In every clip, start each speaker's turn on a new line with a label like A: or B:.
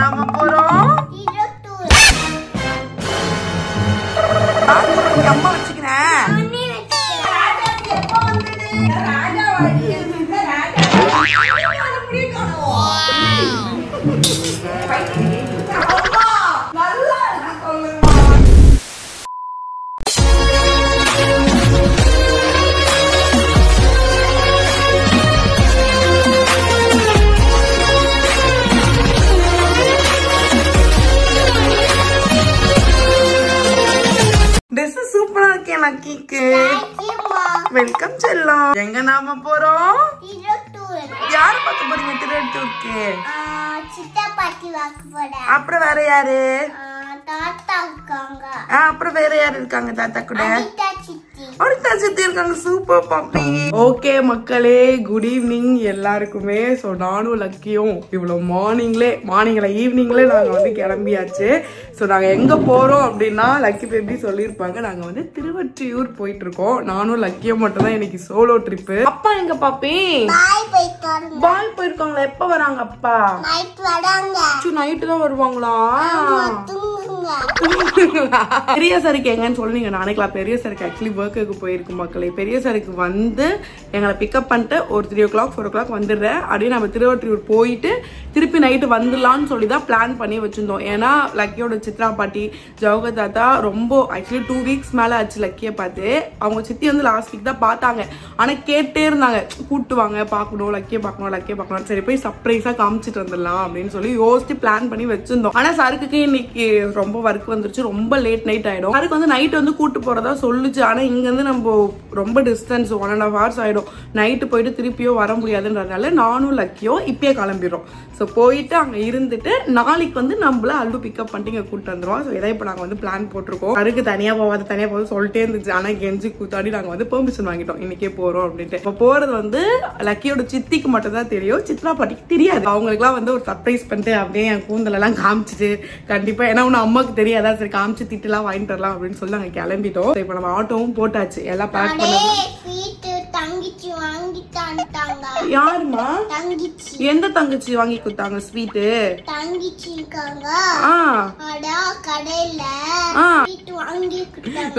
A: நாம போறோம் அம்மா வச்சுக்கிறேன். சூப்பரா இருக்கேன் லக்கிக்கு. வெல்கம் செல்லம். எங்க நாம போறோம்? யார பார்க்க போறீங்க? திருவட்டூருக்கு. அப்புறம் வேற யாரு? அப்புறம் வேற யாரு இருக்காங்க தாத்தா கூட? அனிதா சித்தி இருக்காங்க. சூப்பர் பாப்பி. ஓகே மக்களே, குட் ஈவினிங் எல்லாருக்குமே. சோ நானும் லக்கியும் இவ்வளவு மார்னிங்ல ஈவினிங்ல நாங்க வந்து கிளம்பியாச்சு. சோ நாங்க எங்க போறோம் அப்படின்னா லக்கி பேபி சொல்லிருப்பாங்க, நாங்க வந்து திருவொற்றியூர் போயிட்டு இருக்கோம். நானும் லக்கியும் மட்டும் தான் இன்னைக்கு சோலோ ட்ரிப். அப்பா எங்க பாப்பி? பாய் போயிருக்காங்களா? எப்ப வராங்க அப்பா? நைட்டு தான் வருவாங்களா? பெரிய சாருக்கு எங்கன்னு சொல்லுங்க. நினைக்கலாம் பெரிய சாருக்கு ஆக்சுவலி ஒர்க்குக்கு போயிருக்கு மக்களே. பெரிய சாருக்கு வந்து எங்களை பிக்கப் பண்ணிட்டு ஒரு 3 o'clock 4 o'clock வந்துடுறேன். அப்படியே நம்ம திருவொற்றியூர் போயிட்டு திருப்பி நைட்டு வந்துடலான்னு சொல்லி தான் பிளான் பண்ணி வச்சிருந்தோம். ஏன்னா லக்கியோட சித்ரா பாட்டி ஜவஹர் தாத்தா ரொம்ப ஆக்சுவலி 2 weeks மேல ஆச்சு லக்கியை பார்த்து. அவங்க சித்தி வந்து லாஸ்ட் வீக் தான் பார்த்தாங்க. ஆனா கேட்டே இருந்தாங்க, கூட்டுவாங்க பார்க்கணும், லக்கியை பார்க்கணும். சரி போய் சர்ப்ரைஸா காமிச்சிட்டு வந்துடலாம் அப்படின்னு சொல்லி யோசிச்சு பிளான் பண்ணி வச்சிருந்தோம். ஆனா சருக்கு இன்னைக்கு ரொம்ப ஒர்க் வந்துருச்சு. ரொம்ப லேட் நைட் ஆயிடும். அதுக்கு வந்து நைட் வந்து கூட்டு போறதா சொல்லுச்சு. ஆனா இங்க இருந்து நம்ம ரொம்ப டிஸ்டன்ஸ் 1.5 hours ஆயிடும். நைட்டு போயிட்டு திருப்பியோ வர முடியாதுன்றதுனால நானும் லக்கியோ இப்பயே கிளம்பிடுறோம். ஸோ போயிட்டு அங்க இருந்துட்டு நாளைக்கு வந்து நம்மள அல்லு பிக்கப் பண்ணிட்டு இங்க கூட்டு வந்துருவோம். ஸோ இதை இப்போ நாங்க வந்து பிளான் போட்டிருக்கோம். அதுக்கு தனியா போகாது சொல்லிட்டே இருந்துச்சு. ஆனா கெஞ்சி கூத்தாடி நாங்க வந்து பெர்மிஷன் வாங்கிட்டோம் இன்னைக்கே போறோம் அப்படின்ட்டு. இப்போ போறது வந்து லக்கியோட சித்திக்கு மட்டும் தான் தெரியும், சித்ரா பாட்டிக்கு தெரியாது. அவங்களுக்கு எல்லாம் வந்து ஒரு சர்ப்ரைஸ் பண்ணிட்டு அப்படியே என் கூந்தல் எல்லாம் காமிச்சிட்டு கண்டிப்பா ஏன்னா ஒண்ணு அம்மாக்கு தெரியாதா, சரி காமிச்சு திட்டுலாம் வாங்கிட்டு வரலாம் அப்படின்னு சொல்லி நாங்க கிளம்பிட்டோம். இப்போ நம்ம ஆட்டோவும் போட்டாச்சு, எல்லாம் பேக் பண்ணி. யாருமா? எந்த தங்கச்சி வாங்கி கொடுத்தாங்க ஸ்வீட்டு?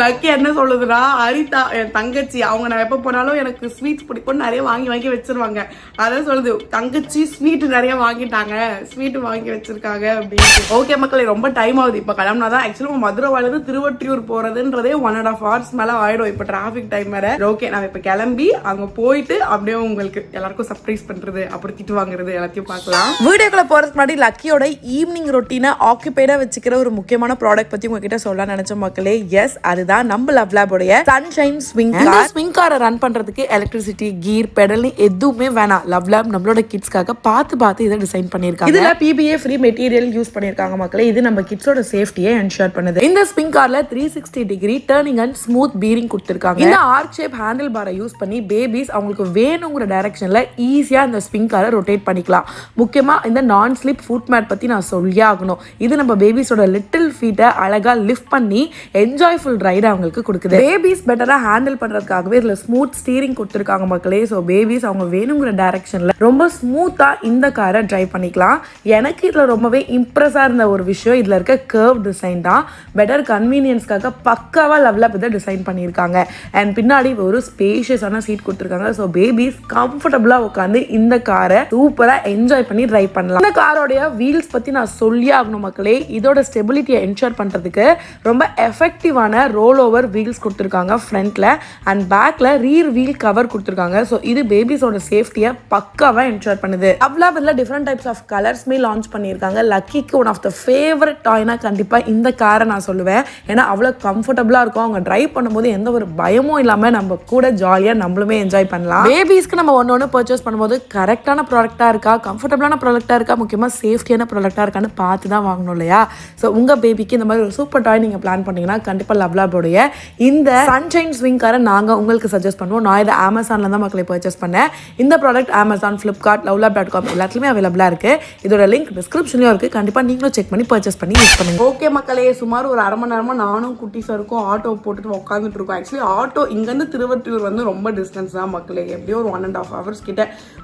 A: லக்கி என்ன சொல்லுதுன்னா, அரிதா என் தங்கச்சி, அவங்க நான் எப்ப போனாலும் எனக்கு ஸ்வீட்ஸ் பிடிக்கும், நிறைய வாங்கி வச்சிருவாங்க. அதான் சொல்லுது, தங்கச்சி ஸ்வீட் நிறைய வாங்கிட்டாங்க, ஸ்வீட் வாங்கி வச்சிருக்காங்க அப்படின்னு. ஓகே மக்களே, ரொம்ப டைம் ஆகுது. இப்ப கிளம்புனாதான் ஆக்சுவலி மதுரைவாயில இருந்து திருவொற்றியூர் போறதுன்றதே 1.5 hours மேல ஆயிடும். இப்ப டிராபிக் டைம் வேற. ஓகே, நான் இப்ப கிளம்பி அங்க போயிட்டு அப்படியே உங்களுக்கு எல்லாருக்கும் சர்ப்ரைஸ் பண்றது அப்புறம் திட்டு வாங்குறது எல்லாத்தையும் பார்க்கலாம். வீடியோக்குள்ள போறதுக்கு முன்னாடி லக்கியோட ஈவினிங் ரொட்டீனை ஆக்குபைடா வச்சுக்கிற ஒரு முக்கியமான ப்ராடக்ட் பத்தி உங்ககிட்ட சொல்ல நினைச்ச மக்களே. எஸ், அதுதான் நம்ம லவ் லேபோடைய சன்ஷைன் ஸ்விங் கார். ஸ்விங் காரை ரன் பண்றதுக்கு எலக்ட்ரிசிட்டி, கீர், பெடல் எதுவுமே வேணாம். லவ் லேப் நம்மளோட கிட்ஸ்க்காக பார்த்து இதை டிசைன் பண்ணிருக்காங்க. இதுல PBA ஃப்ரீ மெட்டீரியல் யூஸ் பண்ணிருக்காங்க மக்களே. இது நம்ம கிட்ஸோட சேஃப்டியை என்ஷூர் பண்ணுது. இந்த ஸ்விங் கார்ல 360 degree turning and smooth bearing கொடுத்திருக்காங்க. இந்த ஆர்க் ஷேப் ஹேண்டில் பாரை யூஸ் பண்ணி பேபிஸ் அவங்களுக்கு வேணுங்கிற டைரக்ஷன்ல ஈஸியா இந்த ஸ்விங் காரை ரொட்டேட் பண்ணிக்கலாம். முக்கியமா இந்த நான் ஸ்லிப் ஃபுட் மேட் பத்தி நான் சொல்லியே ஆகணும். இது நம்ம பேபிஸோட லிட்டில் ஃபீட்டை அழகா லிஃப்ட் பண்ணி என்ஜாய்ஃபுல் ரைட் அவங்களுக்கு கொடுக்குது. பேபிஸ் பெட்டரா ஹேண்டில் பண்றதுக்காகவே இதுல ஸ்மூத் ஸ்டீரிங் கொடுத்திருக்காங்க மக்களே. ஸோ பேபிஸ் அவங்க வேணுங்கிற டைரக்ஷன்ல ரொம்ப ஸ்மூத்தா இந்த காரை டிரைவ் பண்ணிக்கலாம். எனக்கு இதுல ரொம்பவே இம்ப்ரெஸ்ஸா இருந்த ஒரு விஷயம் இதுல இருக்க கர்வ் டிசைன் தான். பெட்டர் கன்வீனியன்ஸ்க்காக பக்காவா லெவலப் இதை டிசைன் பண்ணியிருக்காங்க. அண்ட் பின்னாடி ஒரு ஸ்பேஷியஸான சீட் கொடுத்திருக்காங்க. ஸோ பேபிஸ் கம்ஃபர்டபுளா உட்காந்து இந்த காரை சூப்பரா என்ஜாய் பண்ணி டிரைவ் பண்ணலாம். இந்த காரோடைய வீல்ஸ் பத்தி நான் சொல்லி ஆகணும் மக்களே. இதோட ஸ்டெபிலிட்டியை என்ஷூர் பண்றதுக்கு ரொம்ப எஃபெக்டிவான ரோல் ஓவர் வீல்ஸ் கொடுத்திருக்காங்க ஃப்ரண்ட்ல. அண்ட் பேக்ல ரீர் வீல் கவர் கொடுத்திருக்காங்க. ஸோ இது பேபிஸோட சேஃப்டியை பக்காவா என்ஷூர் பண்ணுது. அவ்வளவு டிஃப்ரெண்ட் டைப்ஸ் ஆஃப் கலர்ஸ்மே லான்ச் பண்ணியிருக்காங்க. லக்கிக்கு ஒன் ஆஃப் த ஃபேவரட் டாய்னா கண்டிப்பா இந்த காரை நான் சொல்லுவேன். ஏன்னா அவ்வளவு கம்ஃபர்டபுளா இருக்கும். அவங்க டிரைவ் பண்ணும்போது எந்த ஒரு பயமும் இல்லாம நம்ம கூட ஜாலியா நம்மளுமே என்ஜாய் பண்ணலாம். பேபிஸ்க்கு நம்ம ஒன்று பர்ச்சேஸ் பண்ணும்போது கரெக்டான ப்ராடக்டா இருக்கா, கம்ஃபர்டபுளான ப்ராடக்டா இருக்கா, முக்கியமா சேஃப்டியான ப்ராடக்டா இருக்கான்னு பார்த்து தான் வாங்கணும் இல்லையா? ஸோ உங்க பேபிக்கு இந்த மாதிரி ஒரு சூப்பர் டாய் நீங்க பிளான் பண்ணிங்கன்னா கண்டிப்பாக லவ்லாபோடைய இந்த சன்ஷைன் ஸ்விங் காரை நாங்கள் உங்களுக்கு சஜஸ்ட் பண்ணுவோம். நான் இதை அமேசானில் தான் மக்களை பர்ச்சேஸ் பண்ணேன். இந்த ப்ராடக்ட் அமேசான், ஃப்ளிப்கார்ட், lovlab.com எல்லாத்துலேயுமே அவைலபிளாக இருக்குது. இதோட லிங்க் டிஸ்கிரிப்ஷன்லையும் இருக்குது. கண்டிப்பாக நீங்களும் செக் பண்ணி பர்ச்சேஸ் பண்ணி யூஸ் பண்ணுங்க. ஓகே மக்களே, சுமார் ஒரு அரை மணி நேரமாக நானும் குட்டி சாருக்கும் ஆட்டோ போட்டுட்டு உட்காந்துட்டு இருக்கோம். ஆக்சுவலி ஆட்டோ இங்கேருந்து திருவொற்றியூர் வந்து ரொம்ப டிஸ்டன்ஸ் தான் மக்களே. எப்படியோ ஒரு 1.5 hours கிட்ட,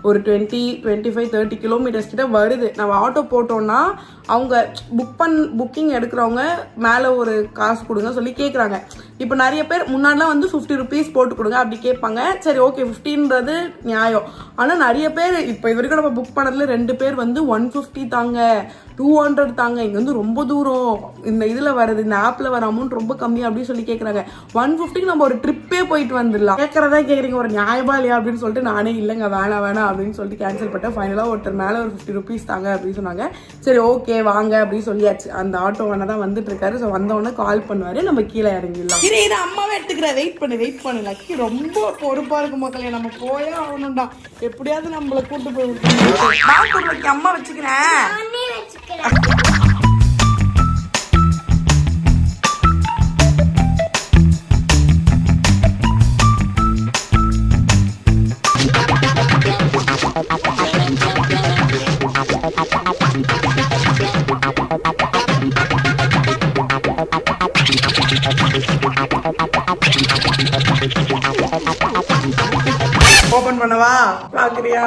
A: ஒரு 25-30 கிலோமீட்டர்ஸ் கிட்ட வருது. நம்ம ஆட்டோ போட்டோம்னா அவங்க புக்கிங் எடுக்கிறவங்க மேலே ஒரு காசு கொடுங்க சொல்லி கேட்குறாங்க. இப்போ நிறைய பேர் முன்னாடிலாம் வந்து 50 rupees போட்டு கொடுங்க அப்படி கேட்பாங்க. சரி ஓகே 50ன்றது நியாயம். ஆனால் நிறைய பேர் இப்போ இது வரைக்கும் நம்ம புக் பண்ணதில் 2 பேர் வந்து 150 தாங்க, 200 தாங்க, இங்கே வந்து ரொம்ப தூரம், இந்த இதில் வருது, இந்த ஆப்பில் வர அமௌண்ட் ரொம்ப கம்மி அப்படின்னு சொல்லி கேட்குறாங்க. 150க்கு நம்ம ஒரு ட்ரிப்பே போயிட்டு வந்துடலாம். கேட்குறதா கேட்குறீங்க, ஒரு நியாயமா இல்லையா அப்படின்னு சொல்லிட்டு நானே இல்லைங்க வேணாம் அப்படின்னு சொல்லிட்டு கேன்சல் பண்ணிட்டேன். ஃபைனலாக ஒருத்தர் மேலே ஒரு 50 rupees தாங்க அப்படின்னு சொன்னாங்க. சரி ஓகே வாங்க அப்படின்னு சொல்லியாச்சு. அந்த ஆட்டோ வேணா தான் வந்துட்டு இருக்காரு. ஸோ வந்தவொடனே கால் பண்ணுவாரு, நம்ம கீழே இறங்கிடலாம். இது அம்மாவே எடுத்துக்கிறேன், வெயிட் பண்ணு. லக்கி ரொம்ப பொறுப்பா இருக்கு மக்களே, நம்ம போயே ஆகணும்டா. எப்படியாவது நம்மளை கூட்டு போய் அம்மா வச்சுக்கிறேன். ஓபன் பண்ணவா பாக்குறியா?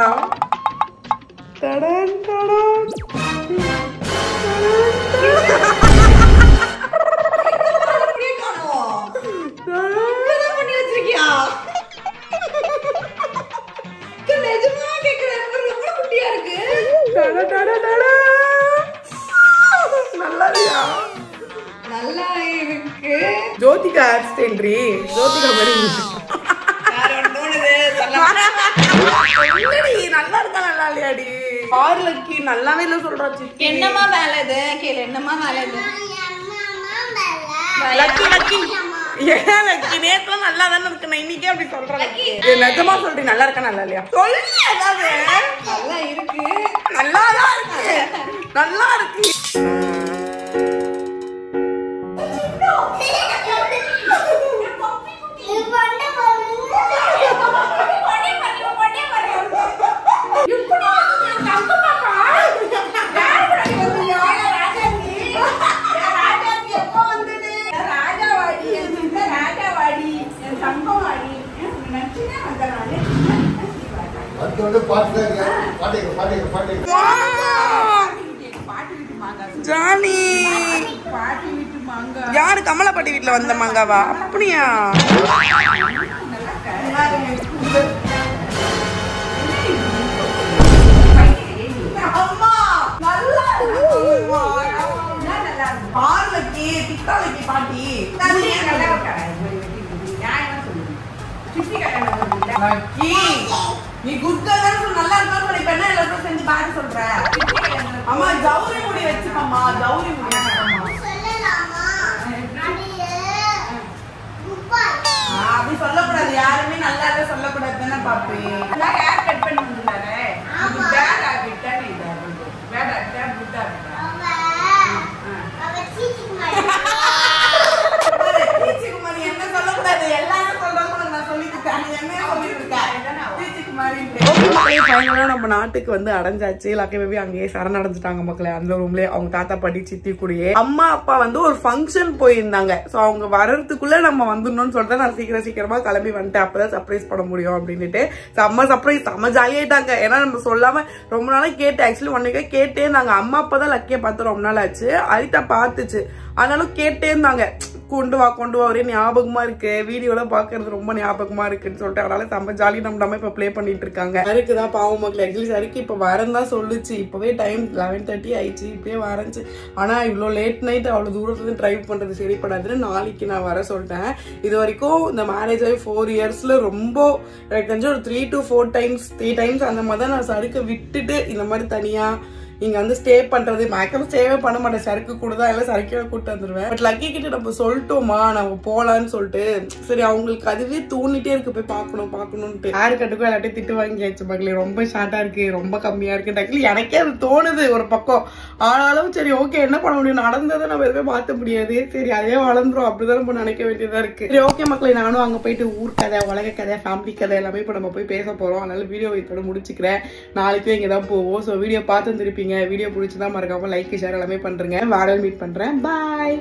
B: நல்லா இருக்கு.
A: ஜோதிகா ஹேர் ஸ்டைல் ரீ, ஜோதிகா மாதிரி நல்லா இருக்கா நல்லா இல்லையாடி? லக்கி நல்லாவே இல்ல சொல்றாச்சு.
B: என்னமா வேலை இது? கேளு, என்னமா வேலை இது?
A: லக்கி ஏன் லக்கி நேத்துலாம் நல்லா தானே இருக்கு, நான் இன்னைக்கே அப்படி சொல்றேன். நிஜமா சொல்றேன், நல்லா இருக்கா நல்லா இல்லையா சொல்லி? அதாவது
B: நல்லா இருக்கு,
A: நல்லாதான் இருக்கு, நல்லா இருக்கு. ஜானி யாரு? கமலப்பாட்டி வீட்டுல வந்த மாங்காவா? அப்படியா? பாட்டி நீ குட்கா நல்லா இருக்கா? இப்ப என்ன எல்லாரும் செஞ்சு பாட்டு சொல்ற? அம்மா ஜவுரி முடி வச்சுக்கம்மா, ஜவுரி முடி அப்படி சொல்லக்கூடாது. யாருமே நல்லா இருக்க சொல்லக்கூடாது தானே பாப்பி. ஹேர் கட் பண்ணி வந்துட்டாரு. என்ன சொல்லக்கூடாது, எல்லாரும் சொல்றாங்க, நான் சொல்லிட்டு என்ன சொல்லிட்டு நம்ம நாட்டுக்கு வந்து அடைஞ்சாச்சு. லக்கி பேபி அங்கேயே சரணடைஞ்சிட்டாங்க மக்களே, அந்த ரூம்லயே. அவங்க தாத்தா பாட்டி சித்தி கூடயே. அம்மா அப்பா வந்து ஒரு ஃபங்க்ஷன் போயிருந்தாங்க. சோ அவங்க வர்றதுக்குள்ள நம்ம வந்துடணும்னு சொல்லிட்டு நான் சீக்கிரமா கிளம்பி வந்துட்டேன். அப்பதான் சர்ப்ரைஸ் பண்ண முடியும் அப்படின்னுட்டு. செம்ம சர்ப்ரைஸ், செம்ம ஜாலியாயிட்டாங்க. ஏன்னா நம்ம சொல்லாம ரொம்ப நாளா கேட்டேன். ஆக்சுவலி 1 week கேட்டே இருந்தாங்க. அம்மா அப்பா தான் லக்கியை பார்த்து ரொம்ப நாள் ஆச்சு. அரிதா பாத்துச்சு, ஆனாலும் கேட்டே இருந்தாங்க. கொண்டு வா ஒரே ஞாபகமா இருக்கு, வீடியோல பாக்குறது ரொம்ப ஞாபகமா இருக்குன்னு சொல்லிட்டு. அதனால நம்ம ஜாலி நம்ம இப்ப பிளே பண்ணிட்டு இருக்காங்க. சருக்குதான் பாவம் மக்கள். ஆக்சுவலி சருக்கு இப்ப வரந்தான் சொல்லுச்சு. இப்பவே டைம் 11:30 ஆயிடுச்சு, இப்பவே வரஞ்சு. ஆனா இவ்வளவு லேட் நைட் அவ்வளவு தூரத்துல டிரைவ் பண்றது சரிப்படாதுன்னு நாளைக்கு நான் வர சொல்லிட்டேன். இது வரைக்கும் இந்த மேரேஜ் ஆகி 4 yearsல ரொம்ப எனக்கு தெரிஞ்ச ஒரு 3 to 4 times அந்த மாதிரி தான் நான் சருக்க விட்டுட்டு இந்த மாதிரி தனியா இங்க வந்து ஸ்டே பண்றது மேக்ஸிமம் ஸ்டேவே பண்ண மாட்டேன். சரக்கு கூட தான் எல்லாம் சரக்கே கூட்டு வந்துருவேன். பட் லக்கி கிட்ட நம்ம சொல்லிட்டோமா நம்ம போலான்னு சொல்லிட்டு, சரி அவங்களுக்கு அதுவே தோணிட்டே இருக்கு போய் பார்க்கணும்ட்டு. ஹேர் கட்டுக்கும் எல்லாத்தையும் திட்டு வாங்கியாச்சு மக்களே. ரொம்ப ஷார்ட்டா இருக்கு, ரொம்ப கம்மியா இருக்கு. டக்குனு எனக்கே அது தோணுது ஒரு பக்கம். ஆனாலும் சரி ஓகே என்ன பண்ண முடியும், நடந்ததை நம்ம எதுவுமே மாத்த முடியாது. சரி அதே வளர்ந்துரும் அப்படிதான் நம்ம நினைக்க வேண்டியதா இருக்கு. சரி ஓகே மக்களே, நானும் அங்க போயிட்டு ஊர் கதை, உலக கதை, ஃபேமிலி கதை எல்லாமே இப்ப நம்ம போய் பேச போறோம். அதனால வீடியோ இதோட முடிச்சுக்கிறேன். நாளைக்கும் இங்கதான் போவோம். ஸோ வீடியோ பார்த்து வந்துருப்பீங்க. வீடியோ பிடிச்சதான் மறக்காம லைக் ஷேர் எல்லாமே பண்றேங்க. வேற மீட் பண்றேன். பாய்.